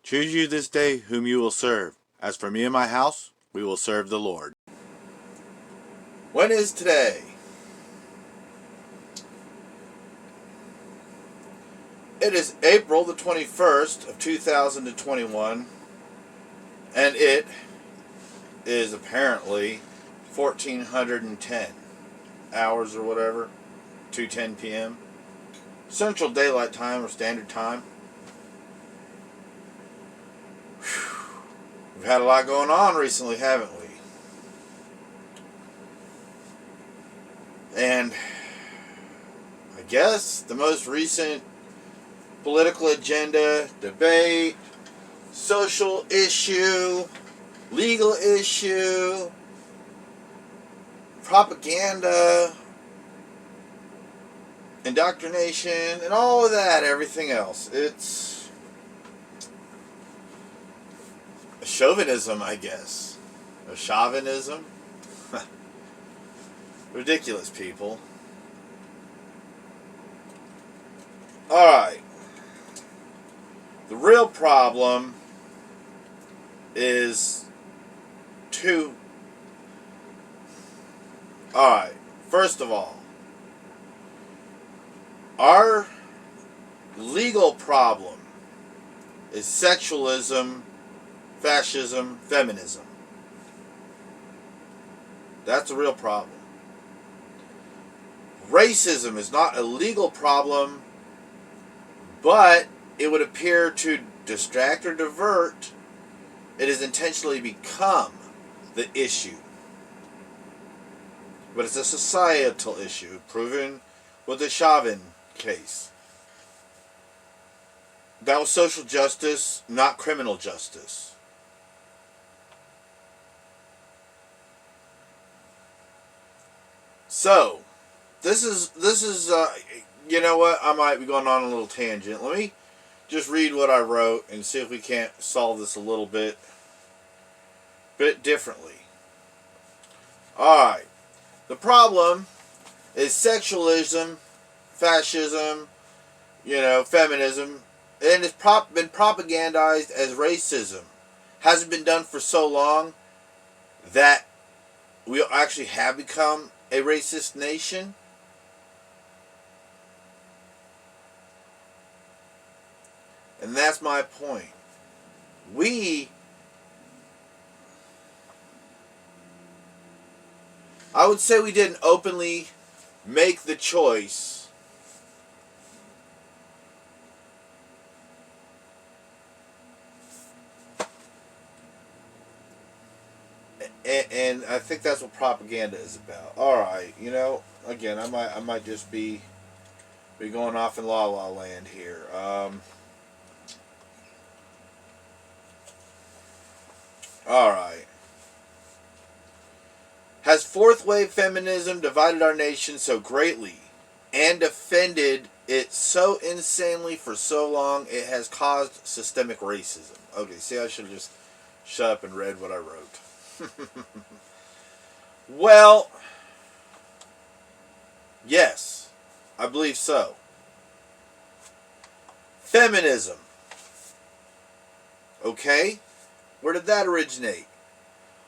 Choose you this day whom you will serve. As for me and my house, we will serve the Lord. When is today? It is April the 21st of 2021, and it is apparently 1410 hours or whatever, 2:10 p.m. Central Daylight Time or Standard Time. We've had a lot going on recently, haven't we? And I guess the most recent political agenda, debate, social issue, legal issue, propaganda, indoctrination, and all of that, everything else. It's a chauvinism, I guess. A chauvinism. Ridiculous, people. Alright. The real problem is Alright. First of all, our legal problem is sexualism, fascism, feminism. That's a real problem. Racism is not a legal problem, but it would appear to distract or divert. It has intentionally become the issue. But it's a societal issue, proven with the Chauvin case. That was social justice, not criminal justice. So, this is you know what? I might be going on a little tangent. Let me just read what I wrote and see if we can't solve this a little bit differently. Alright. The problem is sexualism, fascism, feminism, and it's been propagandized as racism. Hasn't been done for so long that we actually have become a racist nation. And that's my point. I would say we didn't openly make the choice and I think that's what propaganda is about. Alright, again, I might just be going off in la la land here. Alright. Has fourth wave feminism divided our nation so greatly and defended it so insanely for so long it has caused systemic racism? Okay, see, I should have just shut up and read what I wrote. Well, yes, I believe so. Feminism. Okay, where did that originate?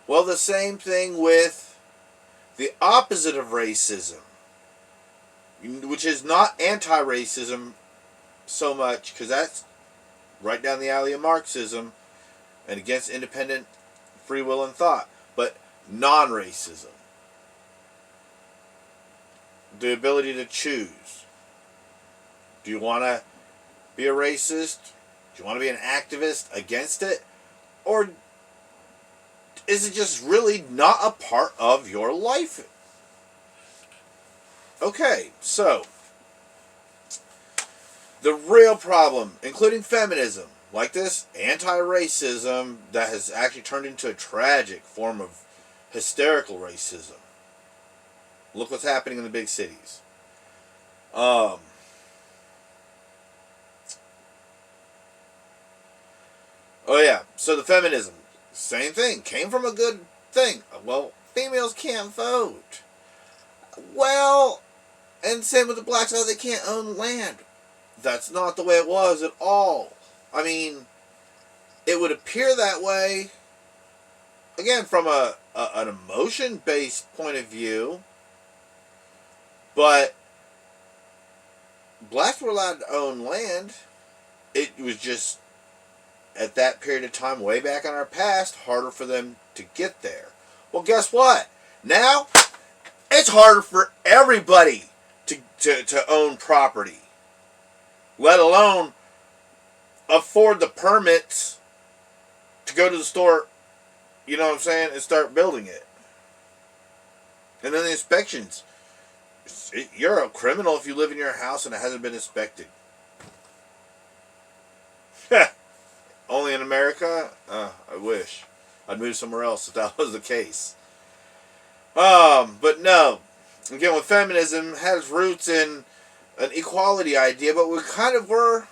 Well, the same thing with the opposite of racism, which is not anti-racism so much, because that's right down the alley of Marxism and against independent free will and thought, but non-racism. The ability to choose. Do you want to be a racist? Do you want to be an activist against it? Or is it just really not a part of your life? Okay, so the real problem, including feminism, like this anti-racism that has actually turned into a tragic form of hysterical racism. Look what's happening in the big cities. Oh yeah, so the feminism, same thing, came from a good thing. Well, females can't vote. Well, and same with the blacks, they can't own land. That's not the way it was at all. I mean, it would appear that way, again, from an emotion-based point of view, but blacks were allowed to own land. It was just, at that period of time, way back in our past, harder for them to get there. Well, guess what? Now, it's harder for everybody to own property, let alone afford the permits to go to the store, you know what I'm saying, and start building it. And then the inspections. You're a criminal if you live in your house and it hasn't been inspected. Only in America? I wish. I'd move somewhere else if that was the case. But no. Again, with feminism, has roots in an equality idea, but we kind of were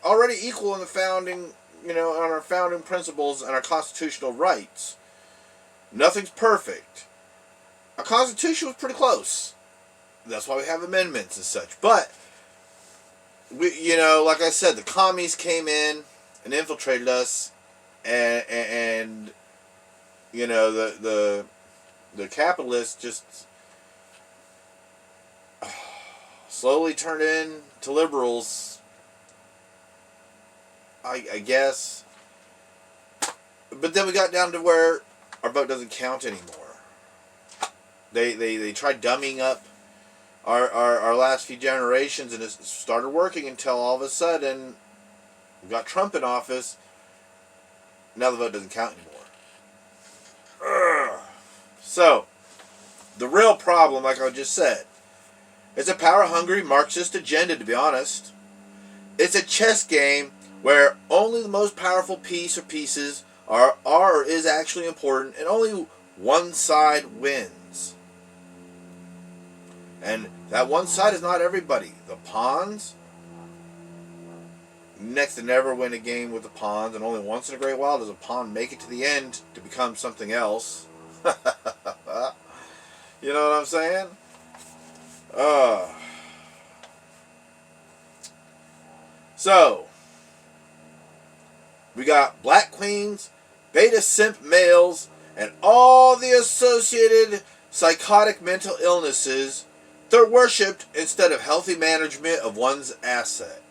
already equal in the founding, on our founding principles and our constitutional rights. Nothing's perfect. Our Constitution was pretty close. That's why we have amendments and such. But, like I said, the commies came in and infiltrated us, and the capitalists just slowly turned into liberals, I guess. But then we got down to where our vote doesn't count anymore. They tried dumbing up our last few generations, and it started working until all of a sudden we got Trump in office. Now the vote doesn't count anymore. Ugh. So, the real problem, like I just said, is a power-hungry Marxist agenda, to be honest. It's a chess game where only the most powerful piece or pieces are or is actually important, and only one side wins. And that one side is not everybody. The pawns, next to never win a game with the pawns, and only once in a great while does a pawn make it to the end to become something else. You know what I'm saying? So, we got black queens, beta simp males, and all the associated psychotic mental illnesses. They're worshipped instead of healthy management of one's asset.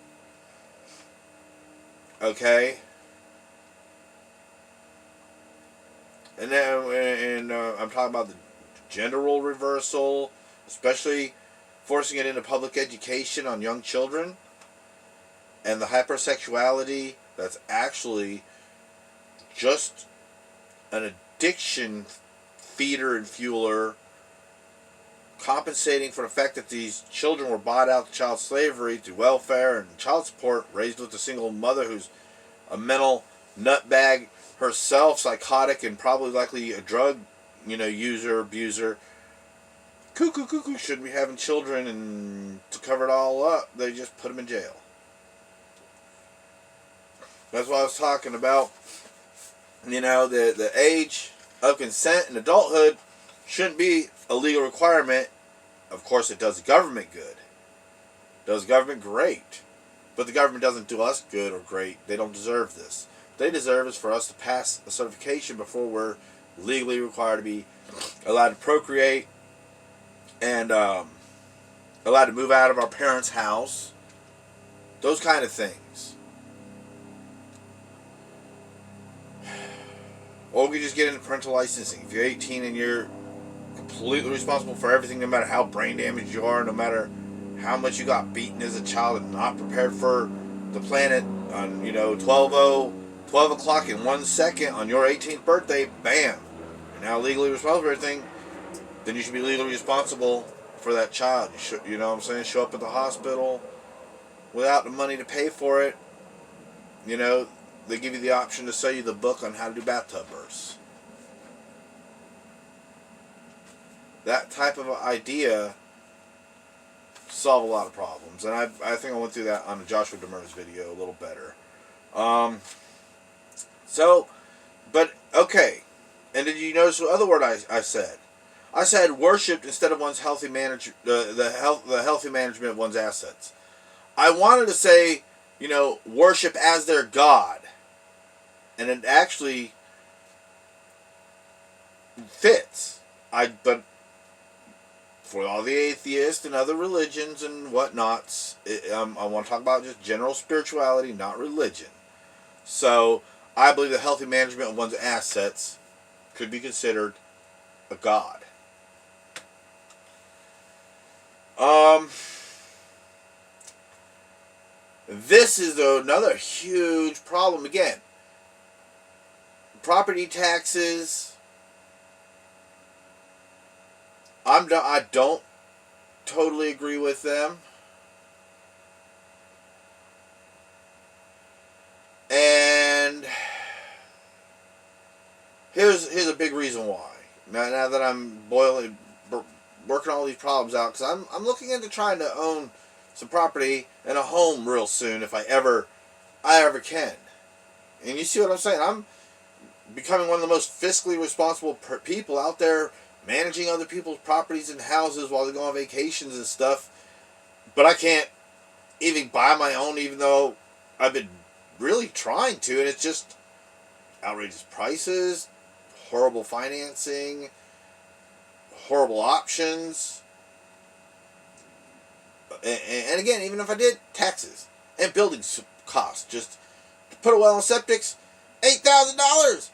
Okay? And then I'm talking about the gender role reversal, especially forcing it into public education on young children, and the hypersexuality that's actually just an addiction feeder and fueler, compensating for the fact that these children were bought out to child slavery through welfare and child support, raised with a single mother who's a mental nutbag herself, psychotic, and probably likely a drug, user, abuser. Cuckoo, shouldn't be having children, and to cover it all up, they just put them in jail. That's what I was talking about. The age of consent in adulthood shouldn't be a legal requirement. Of course, it does the government good. Does the government great. But the government doesn't do us good or great. They don't deserve this. What they deserve is for us to pass a certification before we're legally required to be allowed to procreate and allowed to move out of our parents' house. Those kind of things. Or we just get into parental licensing. If you're 18 and you're completely responsible for everything, no matter how brain damaged you are, no matter how much you got beaten as a child and not prepared for the planet on, 12 o'clock in 1 second on your 18th birthday, bam, you're now legally responsible for everything, then you should be legally responsible for that child. You should, show up at the hospital without the money to pay for it. They give you the option to sell you the book on how to do bathtub births. That type of idea solve a lot of problems, and I think I went through that on the Joshua Demers video a little better. Okay, and did you notice what other word I said? I said worshipped instead of one's healthy the healthy management of one's assets. I wanted to say, worship as their God. And it actually fits. But for all the atheists and other religions and whatnots, I want to talk about just general spirituality, not religion. So I believe that healthy management of one's assets could be considered a god. This is another huge problem again. Property taxes. I don't totally agree with them. And here's a big reason why. Now that I'm working all these problems out, because I'm looking into trying to own some property and a home real soon if I ever can. And you see what I'm saying? I'm becoming one of the most fiscally responsible people out there, managing other people's properties and houses while they go on vacations and stuff. But I can't even buy my own, even though I've been really trying to, and it's just outrageous prices, horrible financing, horrible options. And again, even if I did, taxes and building costs. Just to put a well in septic's $8,000.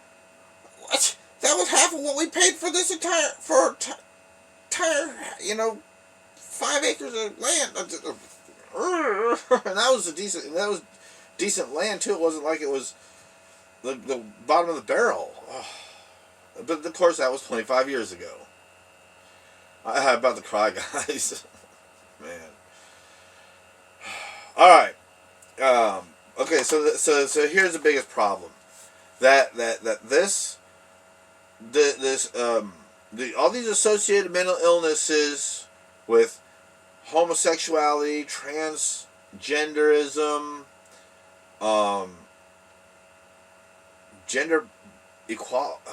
What? That was half of what we paid for this entire 5 acres of land. And that was decent land too. It wasn't like it was the bottom of the barrel. But of course, that was 25 years ago. I'm about to cry, guys. Man. All right. Okay. So here's the biggest problem. All these associated mental illnesses with homosexuality, transgenderism, gender equality,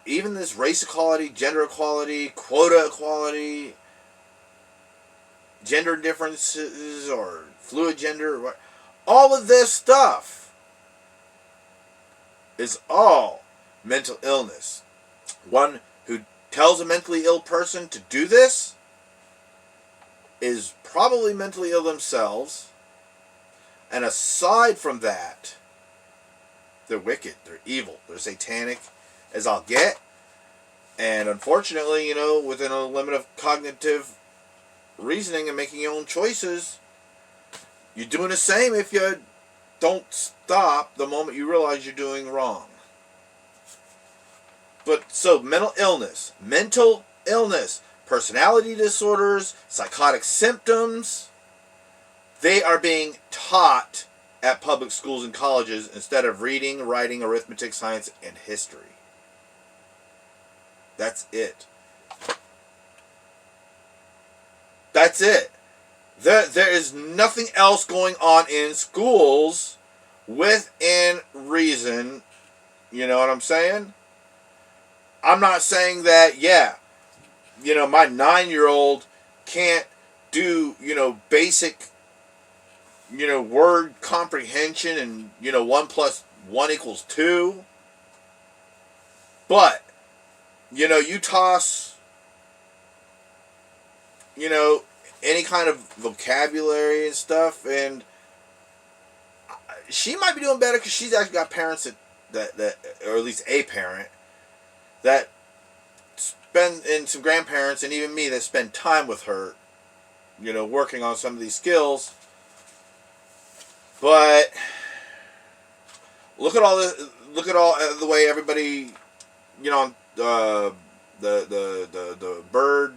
even this race equality, gender equality, quota equality, gender differences or fluid gender, all of this stuff is all mental illness. One who tells a mentally ill person to do this is probably mentally ill themselves. And aside from that, they're wicked, they're evil, they're satanic as I'll get. And unfortunately, within a limit of cognitive reasoning and making your own choices, you're doing the same if you don't stop the moment you realize you're doing wrong. But so mental illness, personality disorders, psychotic symptoms, they are being taught at public schools and colleges instead of reading, writing, arithmetic, science, and history. That's it. That's it. There is nothing else going on in schools within reason. You know what I'm saying? I'm not saying that, my 9-year-old can't do, basic, word comprehension and, 1 + 1 = 2. But, you toss, any kind of vocabulary and stuff, and she might be doing better because she's actually got parents that, or at least a parent, that spend, and some grandparents, and even me, that spend time with her, working on some of these skills. But look at all the way everybody, the bird,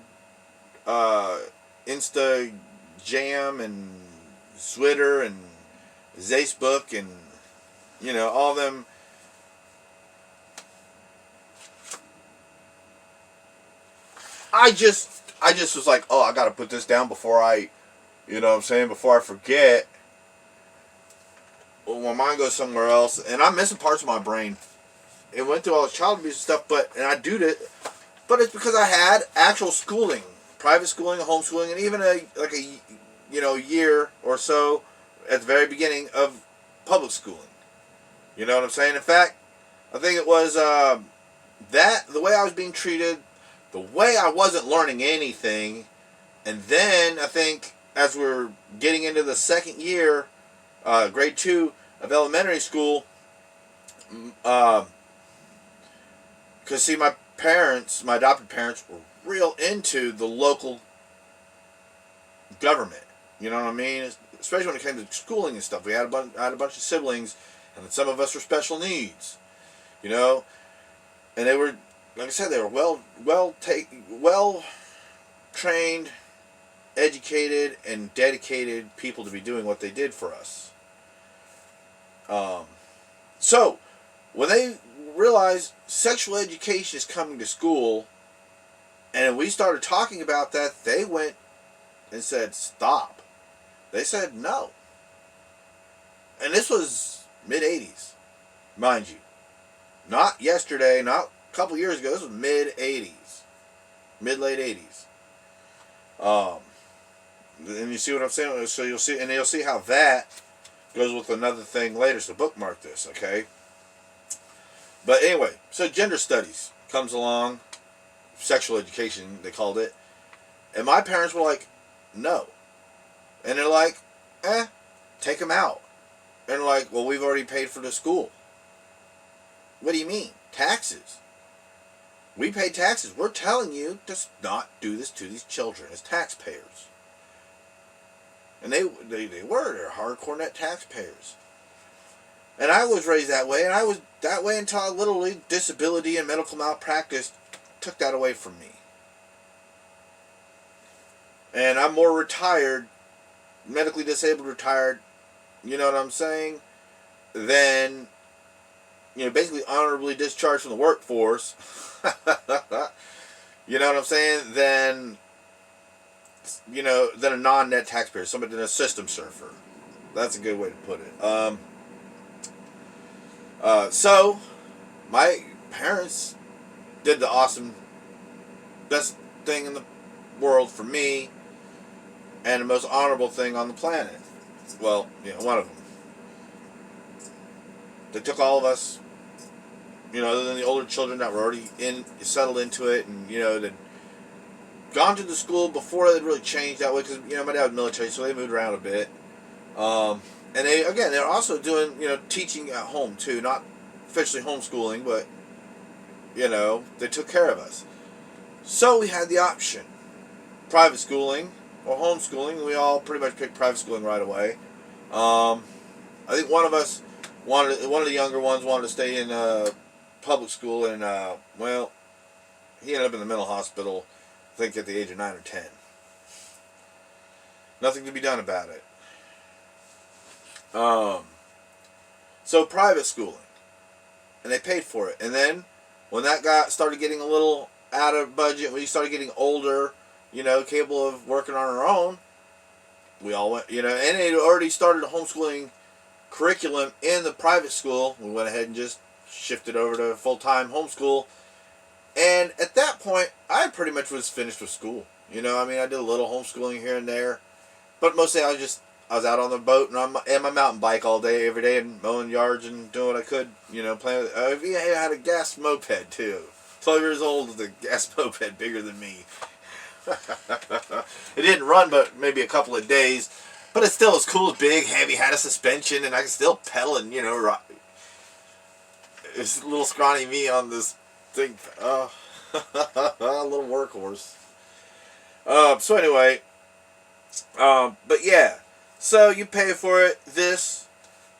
Insta Jam and Twitter and Facebook and all them. I just was like, oh, I gotta put this down before I, before I forget. Well, my mind goes somewhere else, and I'm missing parts of my brain. It went through all the child abuse stuff, and I do it, but it's because I had actual schooling, private schooling, homeschooling, and even a year or so at the very beginning of public schooling. You know what I'm saying? In fact, I think it was that the way I was being treated, the way I wasn't learning anything, and then I think as we're getting into the second year, grade 2 of elementary school, because see, my parents, my adopted parents, were real into the local government. You know what I mean? Especially when it came to schooling and stuff. I had a bunch of siblings, and some of us were special needs. You know, and they were, like I said, they were well trained, educated, and dedicated people to be doing what they did for us. So when they realized sexual education is coming to school, and we started talking about that, they went and said, stop. They said no. And this was mid-'80s, mind you. Not yesterday, not a couple years ago. This was mid-'80s. Mid-late 80s. And you see what I'm saying? So you'll see how that goes with another thing later. So bookmark this, okay? But anyway, so gender studies comes along. Sexual education, they called it. And my parents were like, no. And they're like, take them out. And they're like, well, we've already paid for the school. What do you mean? Taxes. We pay taxes. We're telling you to not do this to these children as taxpayers. And they're hardcore net taxpayers. And I was raised that way, and I was that way until I literally, disability and medical malpractice took that away from me. And I'm more retired, medically disabled retired, you know what I'm saying, than, basically honorably discharged from the workforce, you know what I'm saying, than a non-net taxpayer, somebody than a system surfer. That's a good way to put it. So, my parents did the awesome, best thing in the world for me, and the most honorable thing on the planet. Well, one of them. They took all of us, other than the older children that were already settled into it, and, they'd gone to the school before they'd really changed that way, because, my dad was military, so they moved around a bit. And they're also doing, teaching at home, too. Not officially homeschooling, but, they took care of us. So we had the option. Private schooling or homeschooling. We all pretty much picked private schooling right away. I think one of the younger ones wanted to stay in public school, and, he ended up in the mental hospital, I think at the age of 9 or 10. Nothing to be done about it. So private schooling, and they paid for it. And then when that started getting a little out of budget, when you started getting older, capable of working on our own, we all went, and they already started a homeschooling curriculum in the private school. We went ahead and just shifted over to full-time homeschool. And at that point, I pretty much was finished with school. I did a little homeschooling here and there, but mostly I was out on the boat and my mountain bike all day, every day, and mowing yards and doing what I could, playing with. I had a gas moped, too. 12 years old with a gas moped bigger than me. It didn't run but maybe a couple of days, but it still was cool. It was big, heavy, had a suspension, and I could still pedal and, it's a little scrawny me on this thing. A little workhorse. So anyway, but yeah. So you pay for it. This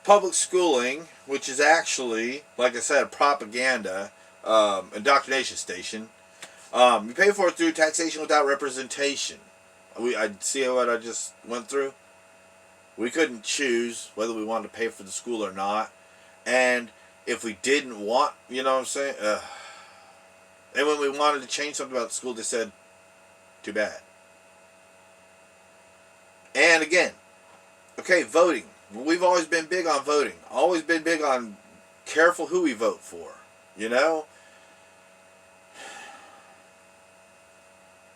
public schooling, which is actually, like I said, propaganda, indoctrination station. You pay for it through taxation without representation. I see what I just went through. We couldn't choose whether we wanted to pay for the school or not, and if we didn't want, you know what I'm saying. And when we wanted to change something about the school, they said, "Too bad." And again. Okay, voting. We've always been big on voting. Always been big on careful who we vote for.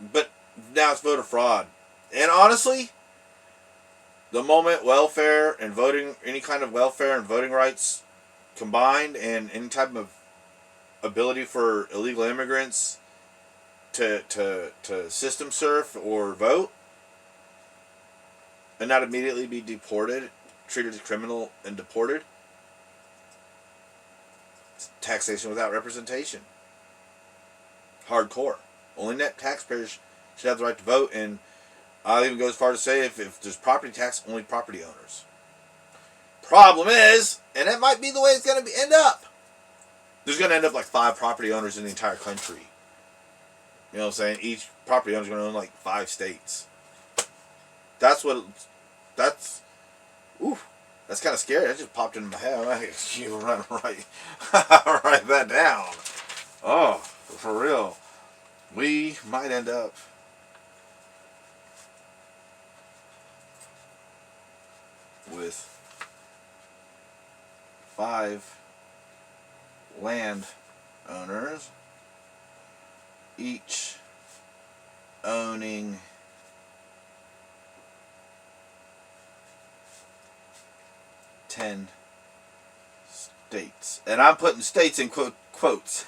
But now it's voter fraud. And honestly, the moment welfare and voting, any kind of welfare and voting rights combined and any type of ability for illegal immigrants to system surf or vote and not immediately be deported, treated as a criminal and deported. It's taxation without representation. Hardcore. Only net taxpayers should have the right to vote, and I'll even go as far as to say if there's property tax, only property owners. Problem is, and that might be the way it's going to end up, there's going to end up like 5 property owners in the entire country. You know what I'm saying? Each property owner is going to own like 5 states. That's that's kind of scary. That just popped into my head. I'm like, you write that down. Oh, for real. We might end up with 5 land owners, each owning 10 states. And I'm putting states in quotes.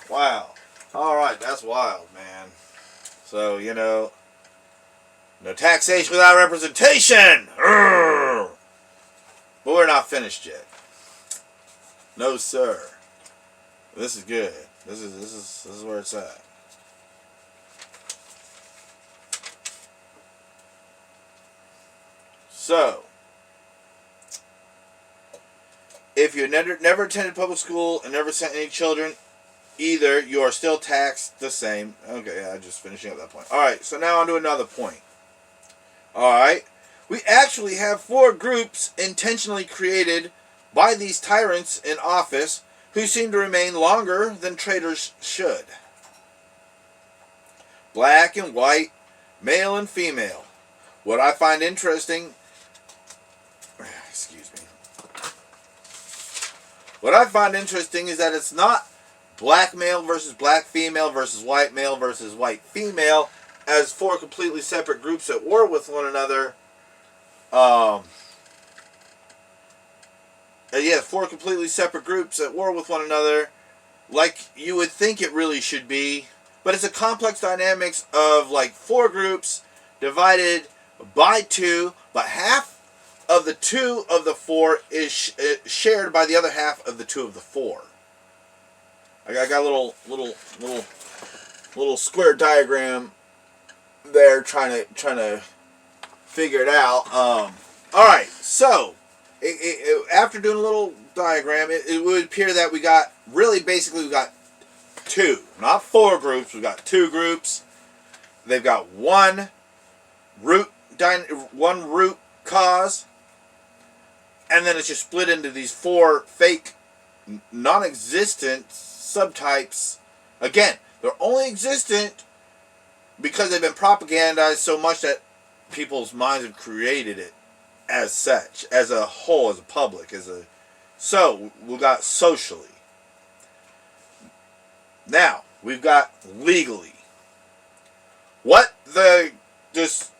Wow. Alright, that's wild, man. So, no taxation without representation! Urgh! But we're not finished yet. No, sir. This is good. This is where it's at. So, if you never attended public school and never sent any children, either you are still taxed the same. Okay, yeah, just finishing up that point. Alright, so now on to another point. Alright, we actually have 4 groups intentionally created by these tyrants in office who seem to remain longer than traitors should. Black and white, male and female. What I find interesting... Excuse me. What I find interesting is that it's not black male versus black female versus white male versus white female as 4 completely separate groups at war with one another. 4 completely separate groups at war with one another, like you would think it really should be. But it's a complex dynamics of like 4 groups divided by 2, but half of the 2 of the 4 is shared by the other half of the 2 of the 4. I got a little square diagram there, trying to figure it out. All right, so after doing a little diagram, it would appear that we got basically 2, not 4 groups. We got 2 groups. They've got one root cause, and then it's just split into these 4 fake, non-existent subtypes. Again, they're only existent because they've been propagandized so much that people's minds have created it as such, as a whole, as a public, so we've got socially. Now we've got legally. What this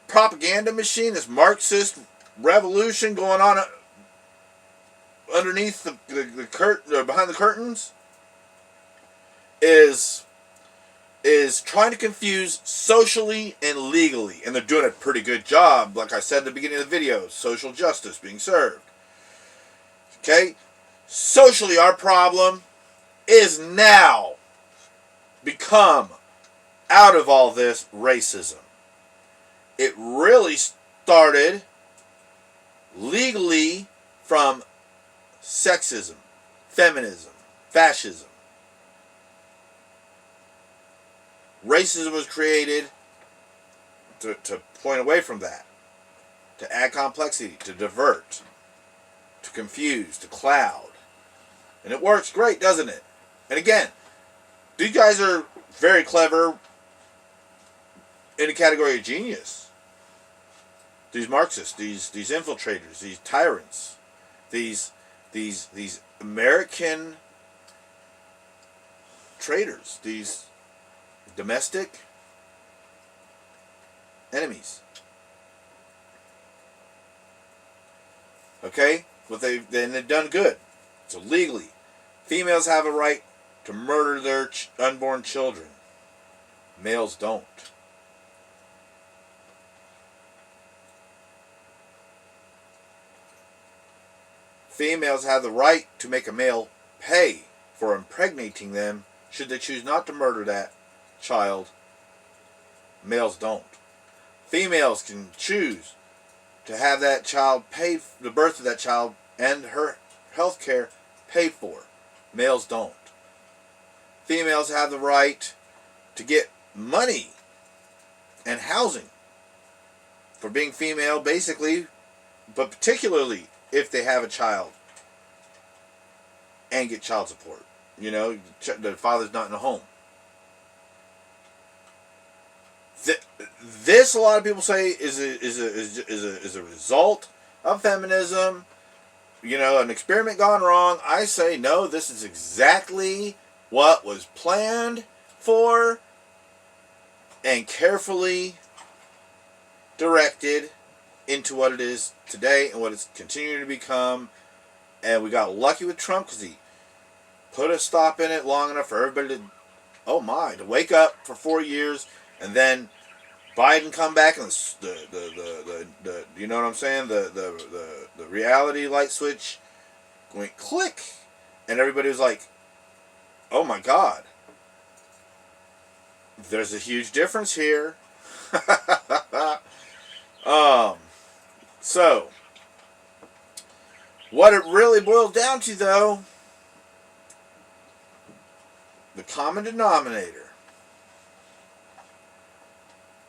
propaganda machine, this Marxist revolution going on underneath the curtain, behind the curtains, is trying to confuse socially and legally, and they're doing a pretty good job. Like I said at the beginning of the video, social justice being served. Okay, socially, our problem is now become, out of all this, racism. It really started legally from sexism, feminism, fascism. Racism was created to point away from that, to add complexity, to divert, to confuse, to cloud. And it works great, doesn't it? And again, these guys are very clever in the category of genius. These Marxists, these infiltrators, these tyrants, these American traitors, these domestic enemies. Okay? they've done good. So legally, females have a right to murder their unborn children. Males don't. Females have the right to make a male pay for impregnating them should they choose not to murder that child. Males don't. Females can choose to have that child paid, the birth of that child and her health care paid for. Males don't. Females have the right to get money and housing for being female, basically, but particularly if they have a child and get child support. You know, the father's not in the home. This, a lot of people say, is a result of feminism. You know, an experiment gone wrong. I say no. This is exactly what was planned for and carefully directed into what it is today and what it's continuing to become. And we got lucky with Trump because he put a stop in it long enough for everybody to wake up for 4 years, and then Biden come back and the you know what I'm saying, the reality light switch went click, and everybody was like, oh my God, there's a huge difference here. So what it really boils down to, though, the common denominator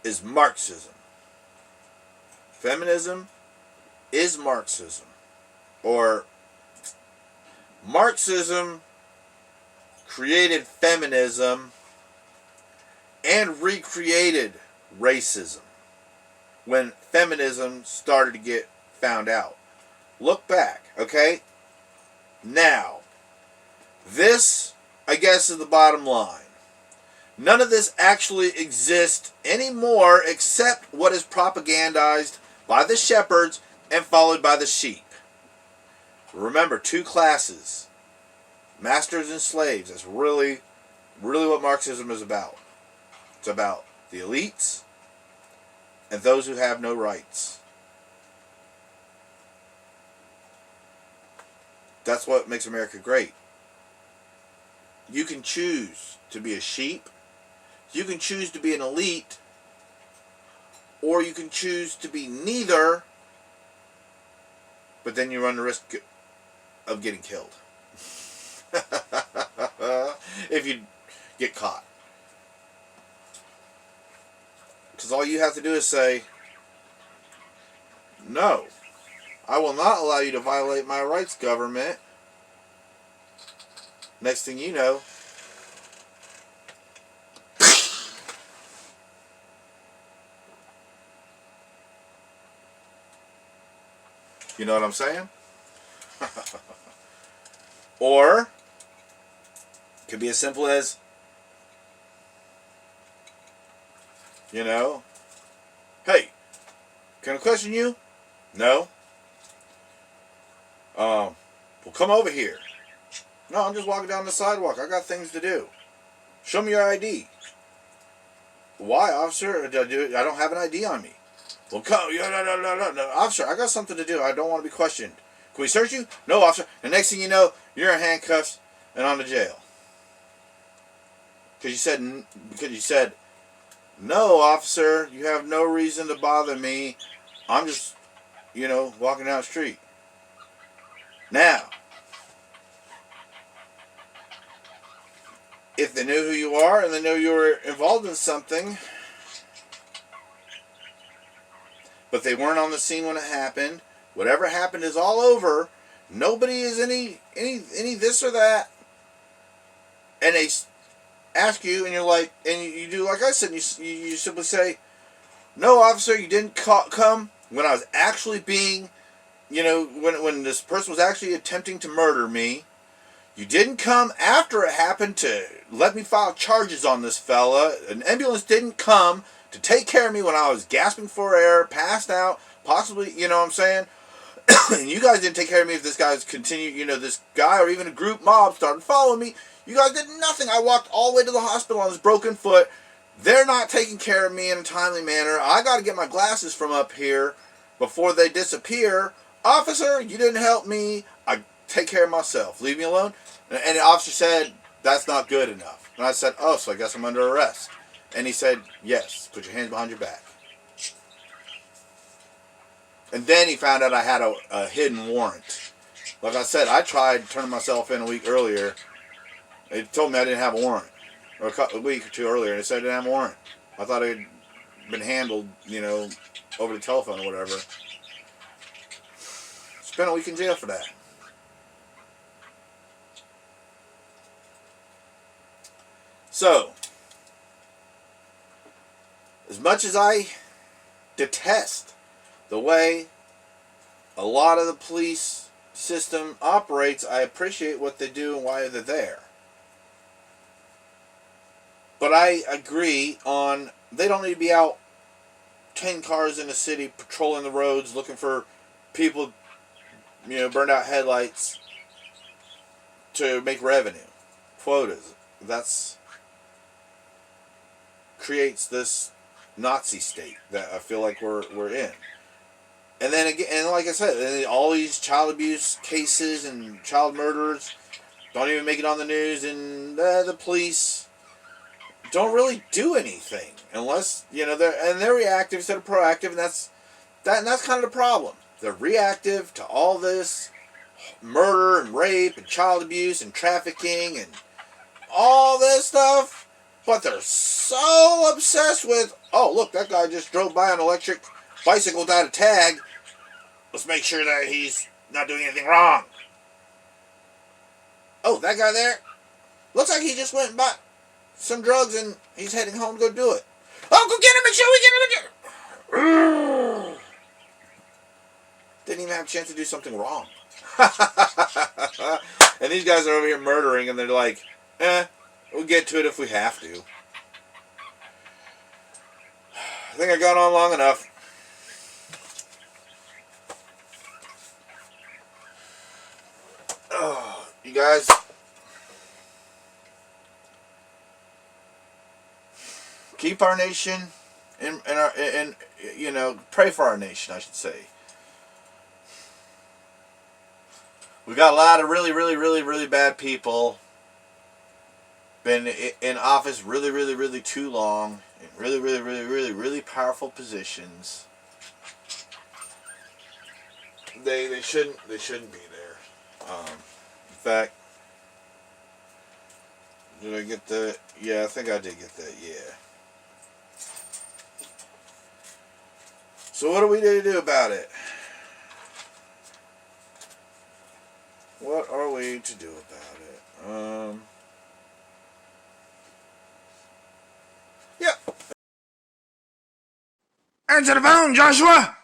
is Marxism. Feminism is Marxism. Or Marxism created feminism and recreated racism when feminism started to get found out. Look back, okay? Now, this, I guess, is the bottom line. None of this actually exists anymore except what is propagandized by the shepherds and followed by the sheep. Remember, two classes, masters and slaves. That's really what Marxism is about. It's about the elites and those who have no rights. That's what makes America great. You can choose to be a sheep, you can choose to be an elite, or you can choose to be neither, but then you run the risk of getting killed. If you get caught. Because all you have to do is say, no, I will not allow you to violate my rights, government. Next thing you know, you know what I'm saying? Or it could be as simple as, you know, hey, can I question you? No. Well, come over here. No, I'm just walking down the sidewalk. I got things to do. Show me your ID. Why, officer? I don't have an ID on me. Well, come. No, officer, I got something to do. I don't want to be questioned. Can we search you? No, officer. And next thing you know, you're in handcuffs and on to jail. Because you said, no, officer, you have no reason to bother me. I'm just, walking down the street. Now, if they knew who you are and they know you were involved in something, but they weren't on the scene when it happened, whatever happened is all over. Nobody is any this or that. And they ask you, and you're like, and you do like I said, you simply say, no, officer, you didn't come when I was actually being, when this person was actually attempting to murder me. You didn't come after it happened to let me file charges on this fella. An ambulance didn't come to take care of me when I was gasping for air, passed out, possibly, you know what I'm saying? And you guys didn't take care of me if this guy's continued, this guy or even a group mob started following me. You guys did nothing. I walked all the way to the hospital on this broken foot. They're not taking care of me in a timely manner. I got to get my glasses from up here before they disappear. Officer, you didn't help me. I take care of myself. Leave me alone. And the officer said, that's not good enough. And I said, oh, so I guess I'm under arrest. And he said, yes, put your hands behind your back. And then he found out I had a hidden warrant. Like I said, I tried turning myself in a week earlier. They told me I didn't have a warrant. Or a week or two earlier, and they said I didn't have a warrant. I thought it had been handled, over the telephone or whatever. Spent a week in jail for that. So, as much as I detest the way a lot of the police system operates, I appreciate what they do and why they're there. But I agree on, they don't need to be out 10 cars in the city patrolling the roads looking for people, burned out headlights to make revenue. Quotas. That's creates this Nazi state that I feel like we're in. And then again, and like I said, all these child abuse cases and child murders don't even make it on the news, and the police don't really do anything unless they're reactive instead of proactive, and that's kind of the problem. They're reactive to all this murder and rape and child abuse and trafficking and all this stuff, but they're so obsessed with, oh look, that guy just drove by on an electric bicycle without a tag. Let's make sure that he's not doing anything wrong. Oh, that guy there, looks like he just went and bought some drugs and he's heading home to go do it. Oh, go get him and show we get him. Didn't even have a chance to do something wrong. And these guys are over here murdering, and they're like, we'll get to it if we have to. I think I've gone on long enough. Oh, you guys, keep our nation and pray for our nation, I should say. We got a lot of really, really, really, really bad people. Been in office really, really, really too long. In really, really, really, really, really powerful positions. They shouldn't be there. In fact, did I get the? Yeah, I think I did get that. Yeah. So what are we to do about it? What are we to do about it? Yeah. Answer the phone, Joshua!